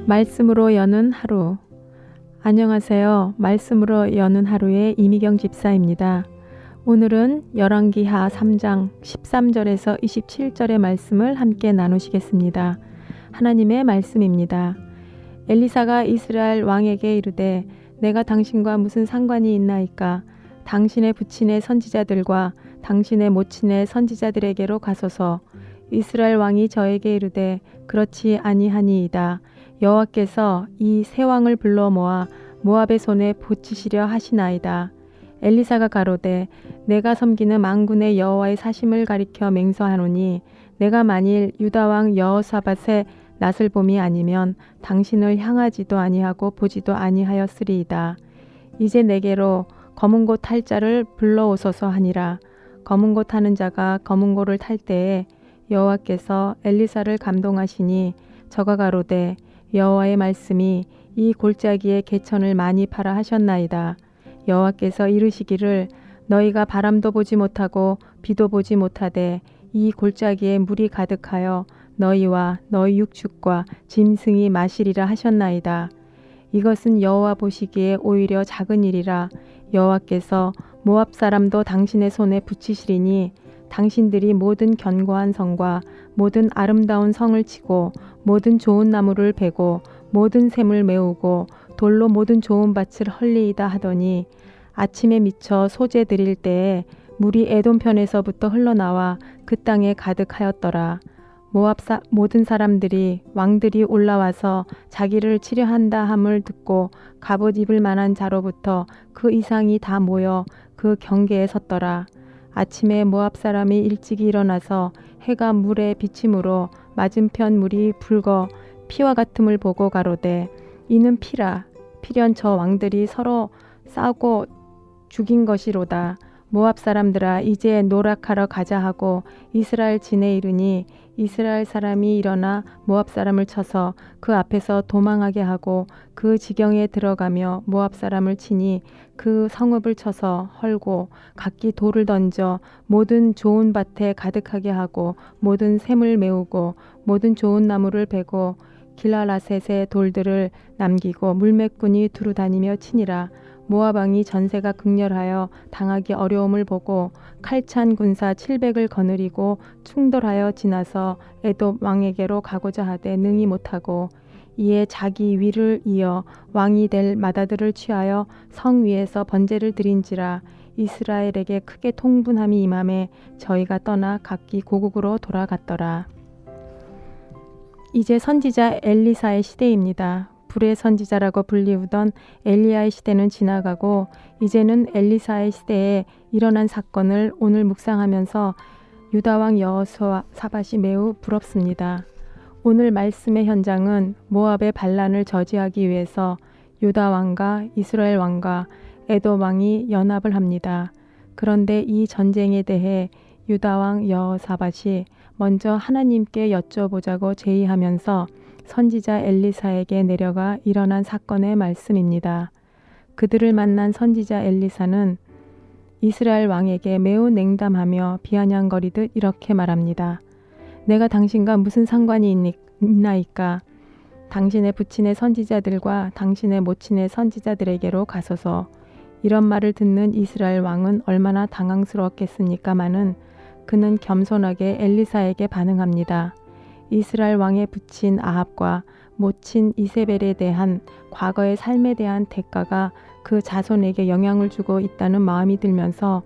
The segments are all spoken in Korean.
말씀으로 여는 하루. 안녕하세요. 말씀으로 여는 하루의 이미경 집사입니다. 오늘은 열왕기하 3장 13절에서 27절의 말씀을 함께 나누시겠습니다. 하나님의 말씀입니다. 엘리사가 이스라엘 왕에게 이르되 내가 당신과 무슨 상관이 있나이까? 당신의 부친의 선지자들과 당신의 모친의 선지자들에게로 가소서. 이스라엘 왕이 저에게 이르되 그렇지 아니하니이다. 여호와께서 이 세 왕을 불러 모아 모압의 손에 붙이시려 하시나이다. 엘리사가 가로되 내가 섬기는 만군의 여호와의 사심을 가리켜 맹세하노니 내가 만일 유다 왕 여호사밧의 낯을 봄이 아니면 당신을 향하지도 아니하고 보지도 아니하였으리이다. 이제 내게로 검은 고 탈 자를 불러오소서 하니라. 검은 고 타는 자가 검은 고를 탈 때에 여호와께서 엘리사를 감동하시니 저가 가로되 여호와의 말씀이 이 골짜기에 개천을 많이 파라 하셨나이다. 여호와께서 이르시기를 너희가 바람도 보지 못하고 비도 보지 못하되 이 골짜기에 물이 가득하여 너희와 너희 육축과 짐승이 마시리라 하셨나이다. 이것은 여호와 보시기에 오히려 작은 일이라. 여호와께서 모압 사람도 당신의 손에 붙이시리니 당신들이 모든 견고한 성과 모든 아름다운 성을 치고 모든 좋은 나무를 베고 모든 샘을 메우고 돌로 모든 좋은 밭을 헐리이다 하더니 아침에 미쳐 소재 드릴 때에 물이 에돔 편에서부터 흘러나와 그 땅에 가득하였더라. 모압 모든 사람들이 왕들이 올라와서 자기를 치려한다 함을 듣고 갑옷 입을 만한 자로부터 그 이상이 다 모여 그 경계에 섰더라. 아침에 모압 사람이 일찍이 일어나서 해가 물에 비침으로 맞은편 물이 붉어 피와 같음을 보고 가로되 이는 피라. 피련 저 왕들이 서로 싸우고 죽인 것이로다. 모압 사람들아 이제 노락하러 가자 하고 이스라엘 진에 이르니 이스라엘 사람이 일어나 모압 사람을 쳐서 그 앞에서 도망하게 하고 그 지경에 들어가며 모압 사람을 치니 그 성읍을 쳐서 헐고 각기 돌을 던져 모든 좋은 밭에 가득하게 하고 모든 샘을 메우고 모든 좋은 나무를 베고 길라라셋의 돌들을 남기고 물매꾼이 두루 다니며 치니라. 모압 왕이 전세가 극렬하여 당하기 어려움을 보고 칼찬 군사 700을 거느리고 충돌하여 지나서 에돔 왕에게로 가고자 하되 능히 못하고 이에 자기 위를 이어 왕이 될 맏아들을 취하여 성 위에서 번제를 드린지라. 이스라엘에게 크게 통분함이 임함에 저희가 떠나 각기 고국으로 돌아갔더라. 이제 선지자 엘리사의 시대입니다. 불의 선지자라고 불리우던 엘리야의 시대는 지나가고 이제는 엘리사의 시대에 일어난 사건을 오늘 묵상하면서 유다왕 여호사밧이 매우 부럽습니다. 오늘 말씀의 현장은 모압의 반란을 저지하기 위해서 유다왕과 이스라엘 왕과 에돔 왕이 연합을 합니다. 그런데 이 전쟁에 대해 유다왕 여호사밧이 먼저 하나님께 여쭤보자고 제의하면서 선지자 엘리사에게 내려가 일어난 사건의 말씀입니다. 그들을 만난 선지자 엘리사는 이스라엘 왕에게 매우 냉담하며 비아냥거리듯 이렇게 말합니다. 내가 당신과 무슨 상관이 있나이까? 당신의 부친의 선지자들과 당신의 모친의 선지자들에게로 가소서. 이런 말을 듣는 이스라엘 왕은 얼마나 당황스러웠겠습니까마는 그는 겸손하게 엘리사에게 반응합니다. 이스라엘 왕의 부친 아합과 모친 이세벨에 대한 과거의 삶에 대한 대가가 그 자손에게 영향을 주고 있다는 마음이 들면서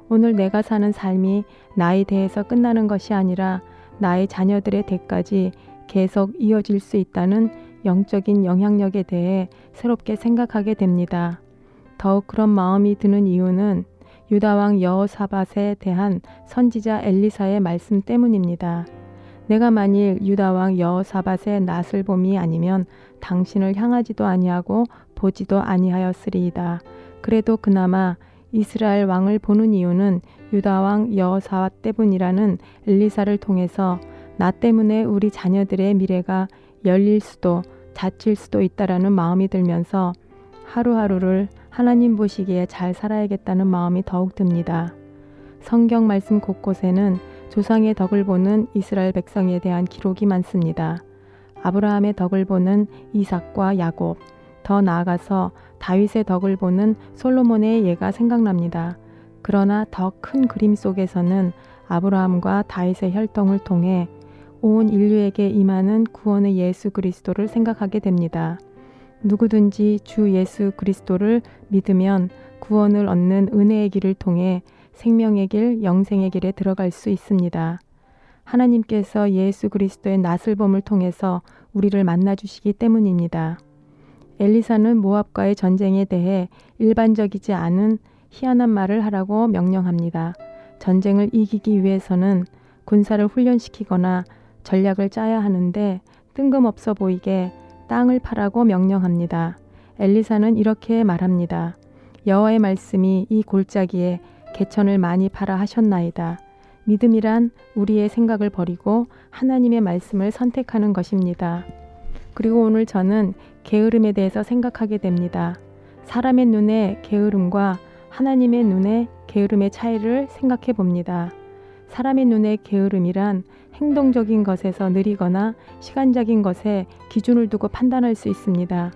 오늘 내가 사는 삶이 나에 대해서 끝나는 것이 아니라 나의 자녀들의 대까지 계속 이어질 수 있다는 영적인 영향력에 대해 새롭게 생각하게 됩니다. 더욱 그런 마음이 드는 이유는 유다왕 여호사밧에 대한 선지자 엘리사의 말씀 때문입니다. 내가 만일 유다왕 여호사밧의 낯을 봄이 아니면 당신을 향하지도 아니하고 보지도 아니하였으리이다. 그래도 그나마 이스라엘 왕을 보는 이유는 유다왕 여호사밧 때문이라는 엘리사를 통해서 나 때문에 우리 자녀들의 미래가 열릴 수도 닫힐 수도 있다라는 마음이 들면서 하루하루를 하나님 보시기에 잘 살아야겠다는 마음이 더욱 듭니다. 성경 말씀 곳곳에는 조상의 덕을 보는 이스라엘 백성에 대한 기록이 많습니다. 아브라함의 덕을 보는 이삭과 야곱, 더 나아가서 다윗의 덕을 보는 솔로몬의 예가 생각납니다. 그러나 더 큰 그림 속에서는 아브라함과 다윗의 혈통을 통해 온 인류에게 임하는 구원의 예수 그리스도를 생각하게 됩니다. 누구든지 주 예수 그리스도를 믿으면 구원을 얻는 은혜의 길을 통해 생명의 길, 영생의 길에 들어갈 수 있습니다. 하나님께서 예수 그리스도의 나슬봄을 통해서 우리를 만나주시기 때문입니다. 엘리사는 모압과의 전쟁에 대해 일반적이지 않은 희한한 말을 하라고 명령합니다. 전쟁을 이기기 위해서는 군사를 훈련시키거나 전략을 짜야 하는데 뜬금없어 보이게 땅을 파라고 명령합니다. 엘리사는 이렇게 말합니다. 여호와의 말씀이 이 골짜기에 개천을 많이 파라 하셨나이다. 믿음이란 우리의 생각을 버리고 하나님의 말씀을 선택하는 것입니다. 그리고 오늘 저는 게으름에 대해서 생각하게 됩니다. 사람의 눈에 게으름과 하나님의 눈에 게으름의 차이를 생각해 봅니다. 사람의 눈에 게으름이란 행동적인 것에서 느리거나 시간적인 것에 기준을 두고 판단할 수 있습니다.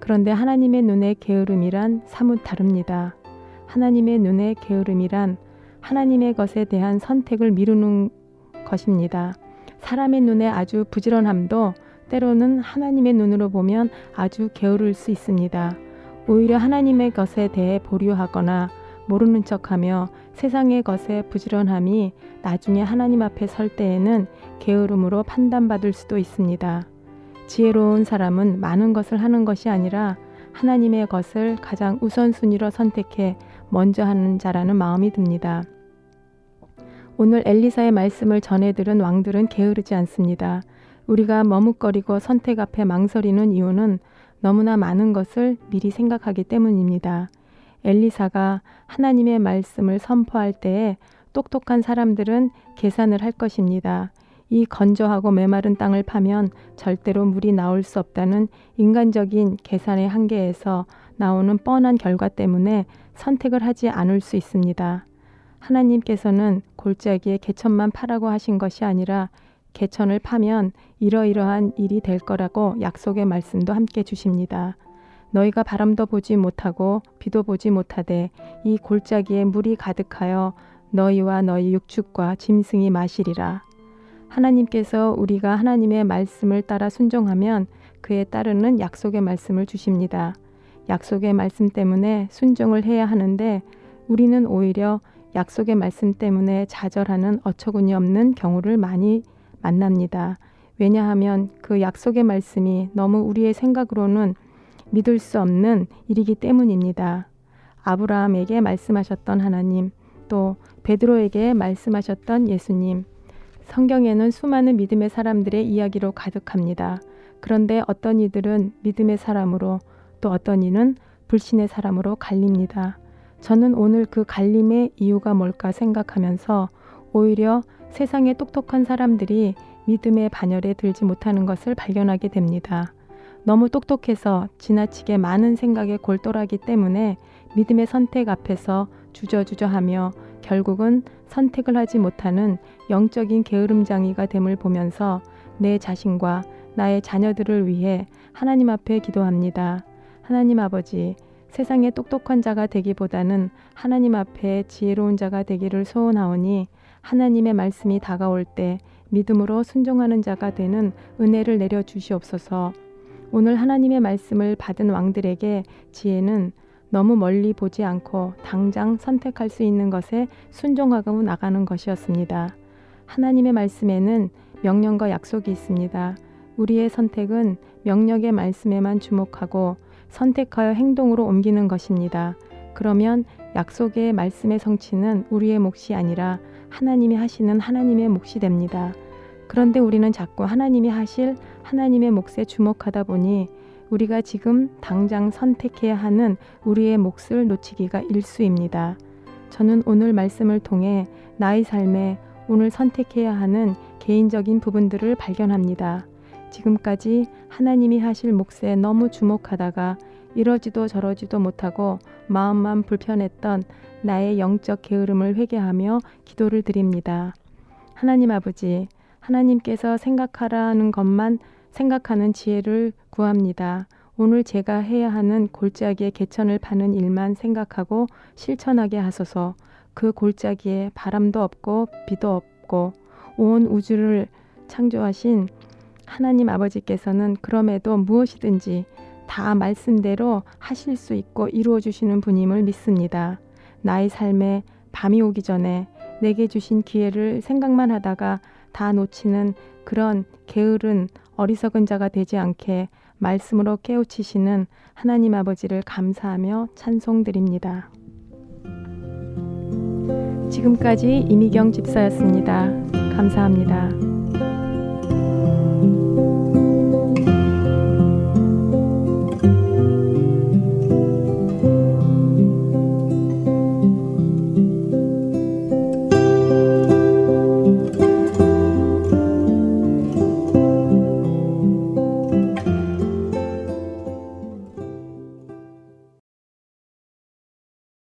그런데 하나님의 눈에 게으름이란 사뭇 다릅니다. 하나님의 눈에 게으름이란 하나님의 것에 대한 선택을 미루는 것입니다. 사람의 눈에 아주 부지런함도 때로는 하나님의 눈으로 보면 아주 게으를 수 있습니다. 오히려 하나님의 것에 대해 보류하거나 모르는 척하며 세상의 것에 부지런함이 나중에 하나님 앞에 설 때에는 게으름으로 판단받을 수도 있습니다. 지혜로운 사람은 많은 것을 하는 것이 아니라 하나님의 것을 가장 우선순위로 선택해 먼저 하는 자라는 마음이 듭니다. 오늘 엘리사의 말씀을 전해 들은 왕들은 게으르지 않습니다. 우리가 머뭇거리고 선택 앞에 망설이는 이유는 너무나 많은 것을 미리 생각하기 때문입니다. 엘리사가 하나님의 말씀을 선포할 때에 똑똑한 사람들은 계산을 할 것입니다. 이 건조하고 메마른 땅을 파면 절대로 물이 나올 수 없다는 인간적인 계산의 한계에서 나오는 뻔한 결과 때문에 선택을 하지 않을 수 있습니다. 하나님께서는 골짜기에 개천만 파라고 하신 것이 아니라 개천을 파면 이러이러한 일이 될 거라고 약속의 말씀도 함께 주십니다. 너희가 바람도 보지 못하고 비도 보지 못하되 이 골짜기에 물이 가득하여 너희와 너희 육축과 짐승이 마시리라. 하나님께서 우리가 하나님의 말씀을 따라 순종하면 그에 따르는 약속의 말씀을 주십니다. 약속의 말씀 때문에 순종을 해야 하는데 우리는 오히려 약속의 말씀 때문에 좌절하는 어처구니 없는 경우를 많이 만납니다. 왜냐하면 그 약속의 말씀이 너무 우리의 생각으로는 믿을 수 없는 일이기 때문입니다. 아브라함에게 말씀하셨던 하나님, 또 베드로에게 말씀하셨던 예수님, 성경에는 수많은 믿음의 사람들의 이야기로 가득합니다. 그런데 어떤 이들은 믿음의 사람으로 또 어떤 이는 불신의 사람으로 갈립니다. 저는 오늘 그 갈림의 이유가 뭘까 생각하면서 오히려 세상의 똑똑한 사람들이 믿음의 반열에 들지 못하는 것을 발견하게 됩니다. 너무 똑똑해서 지나치게 많은 생각에 골똘하기 때문에 믿음의 선택 앞에서 주저주저하며 결국은 선택을 하지 못하는 영적인 게으름장이가 됨을 보면서 내 자신과 나의 자녀들을 위해 하나님 앞에 기도합니다. 하나님 아버지, 세상에 똑똑한 자가 되기보다는 하나님 앞에 지혜로운 자가 되기를 소원하오니 하나님의 말씀이 다가올 때 믿음으로 순종하는 자가 되는 은혜를 내려 주시옵소서. 오늘 하나님의 말씀을 받은 왕들에게 지혜는 너무 멀리 보지 않고 당장 선택할 수 있는 것에 순종하고 나가는 것이었습니다. 하나님의 말씀에는 명령과 약속이 있습니다. 우리의 선택은 명령의 말씀에만 주목하고 선택하여 행동으로 옮기는 것입니다. 그러면 약속의 말씀의 성취는 우리의 몫이 아니라 하나님이 하시는 하나님의 몫이 됩니다. 그런데 우리는 자꾸 하나님이 하실 하나님의 몫에 주목하다 보니 우리가 지금 당장 선택해야 하는 우리의 몫을 놓치기가 일쑤입니다. 저는 오늘 말씀을 통해 나의 삶에 오늘 선택해야 하는 개인적인 부분들을 발견합니다. 지금까지 하나님이 하실 몫에 너무 주목하다가 이러지도 저러지도 못하고 마음만 불편했던 나의 영적 게으름을 회개하며 기도를 드립니다. 하나님 아버지, 하나님께서 생각하라는 것만 생각하는 지혜를 구합니다. 오늘 제가 해야 하는 골짜기에 개천을 파는 일만 생각하고 실천하게 하소서. 그 골짜기에 바람도 없고 비도 없고 온 우주를 창조하신 하나님 아버지께서는 그럼에도 무엇이든지 다 말씀대로 하실 수 있고 이루어 주시는 분임을 믿습니다. 나의 삶에 밤이 오기 전에 내게 주신 기회를 생각만 하다가 다 놓치는 그런 게으른 어리석은 자가 되지 않게 말씀으로 깨우치시는 하나님 아버지를 감사하며 찬송드립니다. 지금까지 이미경 집사였습니다. 감사합니다.